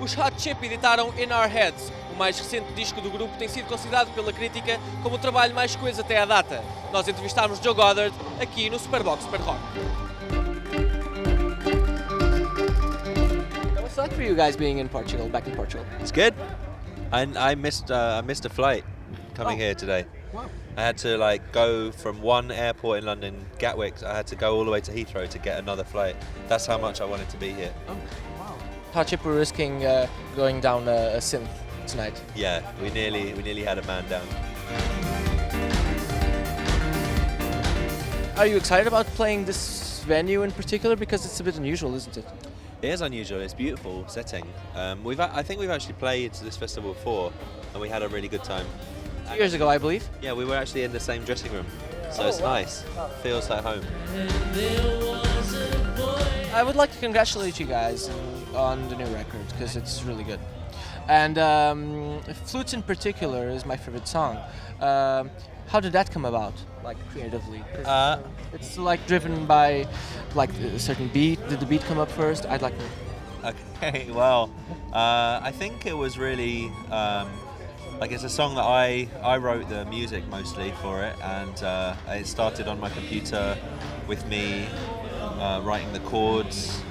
Os Hot Chip editaram In Our Heads. O mais recente disco do grupo tem sido considerado pela crítica como o trabalho mais coeso até à data. Nós entrevistámos Joe Goddard aqui no Bock Super Rock. What's it like for you guys being in Portugal, back in Portugal? It's good. I missed a flight coming here today. Wow. I had to go from one airport in London, Gatwick. I had to go all the way to Heathrow to get another flight. That's how much I wanted to be here. Oh, wow. Hot Chip were risking going down a synth tonight. Yeah, we nearly had a man down. Are you excited about playing this venue in particular? Because it's a bit unusual, isn't it? It is unusual. It's a beautiful setting. I think we've actually played this festival before, and we had a really good time. 2 years ago, I believe. Yeah, we were actually in the same dressing room, so it's wow. nice. Feels like home. I would like to congratulate you guys on the new record because it's really good. And Flutes in particular is my favorite song. How did that come about, creatively? It's driven by a certain beat. Did the beat come up first? I'd like to. Okay, well, I think it was really it's a song that I wrote the music mostly for it, and it started on my computer with me writing the chords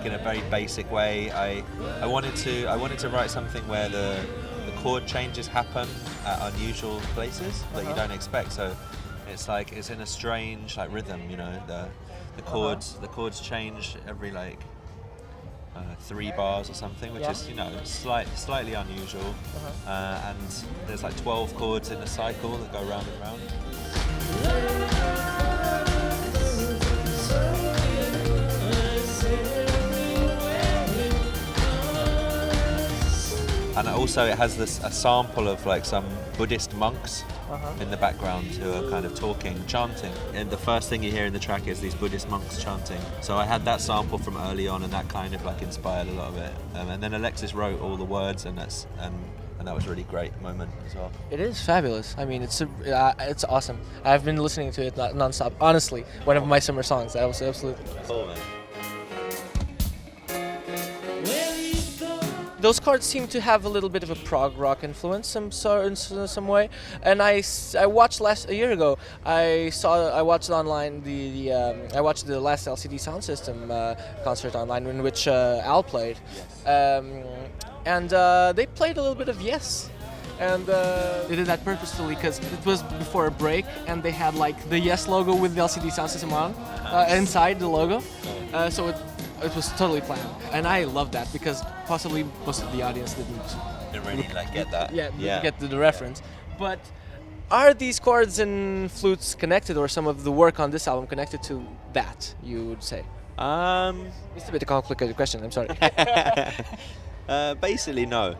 in a very basic way. I wanted to write something where the chord changes happen at unusual places that you don't expect. So it's in a strange rhythm, the chords change every 3 bars or something, which is slightly unusual. And there's 12 chords in a cycle that go round and round. And also it has a sample of some Buddhist monks in the background who are kind of talking, chanting. And the first thing you hear in the track is these Buddhist monks chanting. So I had that sample from early on, and that kind of inspired a lot of it. And then Alexis wrote all the words, and that was a really great moment as well. It is fabulous. I mean, it's awesome. I've been listening to it non-stop. Honestly, one of my summer songs. That was absolutely Cool, man. Those chords seem to have a little bit of a prog rock influence, in some way. And I watched a year ago. I watched online I watched the last LCD Sound System concert online in which Al played, and they played a little bit of Yes. And they did that purposefully because it was before a break, and they had the Yes logo with the LCD Sound System on inside the logo, so it was totally planned, and I love that because possibly most of the audience didn't really get that. Didn't get the reference. But are these chords and flutes connected, or some of the work on this album connected to that? You would say? It's a bit of a complicated question. I'm sorry. Basically, no.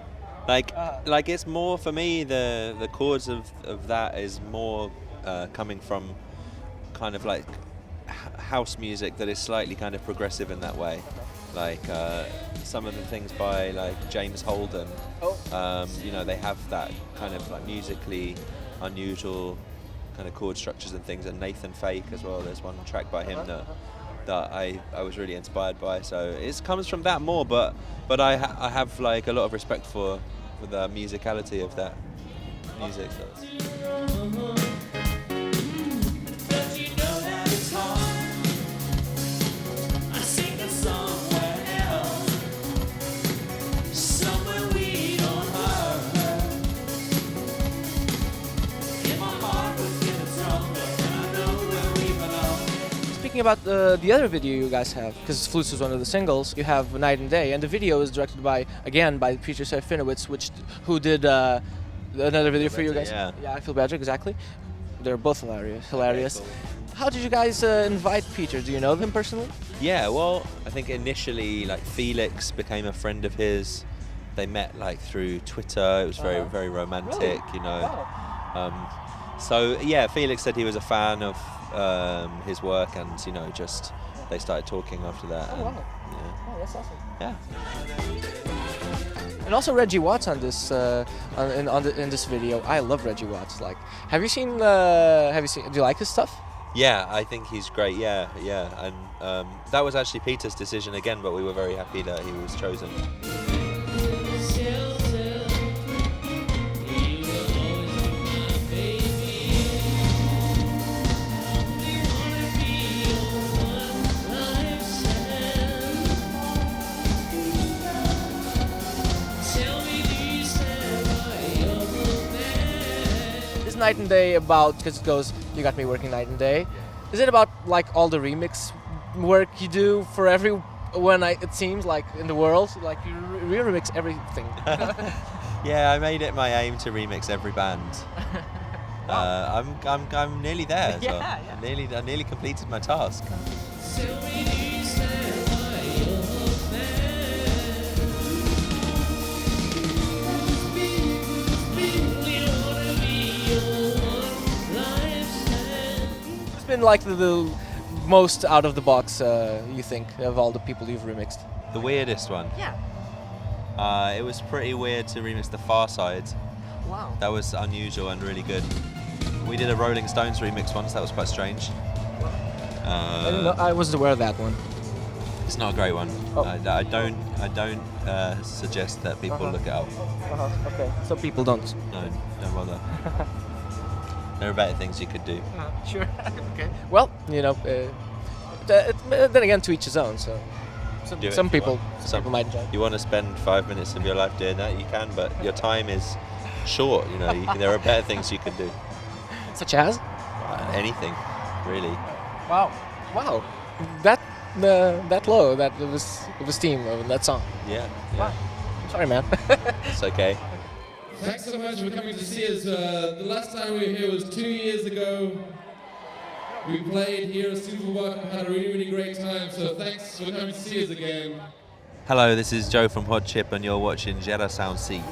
It's more for me. The chords of that is more coming from kind of house music that is slightly kind of progressive in that way. Some of the things by James Holden, they have that kind of musically unusual kind of chord structures and things, and Nathan Fake as well. There's one track by him that I was really inspired by. So it comes from that more, but I have a lot of respect for the musicality of that music. Speaking about the other video you guys have, because Flutes was one of the singles, you have Night and Day, and the video is directed by Peter Serafinowicz, who did another video for you guys. Yeah, I Feel Better, exactly. They're both hilarious. Okay, cool. How did you guys invite Peter? Do you know him personally? Yeah, well, I think initially Felix became a friend of his. They met through Twitter. It was very very romantic, Really? Wow. So yeah, Felix said he was a fan of his work, and just they started talking after that. Oh, wow. Yeah. Oh, that's awesome. Yeah. And also Reggie Watts on this in this video. I love Reggie Watts. Do you like his stuff? Yeah, I think he's great. Yeah, and that was actually Peter's decision again, but we were very happy that he was chosen. Is Night and Day about, because it goes, you got me working night and day. Is it about like all the remix work you do for everyone? It seems like in the world, like you remix everything. Yeah, I made it my aim to remix every band. I'm nearly there. So I nearly completed my task. It's been like the most out of the box, you think, of all the people you've remixed? The weirdest one. Yeah. It was pretty weird to remix The Far Side. Wow. That was unusual and really good. We did a Rolling Stones remix once. That was quite strange. I didn't know, I wasn't aware of that one. It's not a great one. Oh. I don't suggest that people look it up. Okay. So people don't. No, don't bother. There are better things you could do. Sure. Okay. Well, you know, then again, to each his own. So Do it some if you people, want. some people might enjoy. You want to spend 5 minutes of your life doing that, you can, but your time is short. You know, there are better things you can do. Such as? Anything, really. Wow. That low, that was esteem of that song. Yeah. Wow. Sorry, man. It's okay. Thanks so much for coming to see us. The last time we were here was 2 years ago. We played here at Super Bock and had a really, really great time, so thanks for coming to see us again. Hello, this is Joe from Hot Chip, and you're watching Geração C.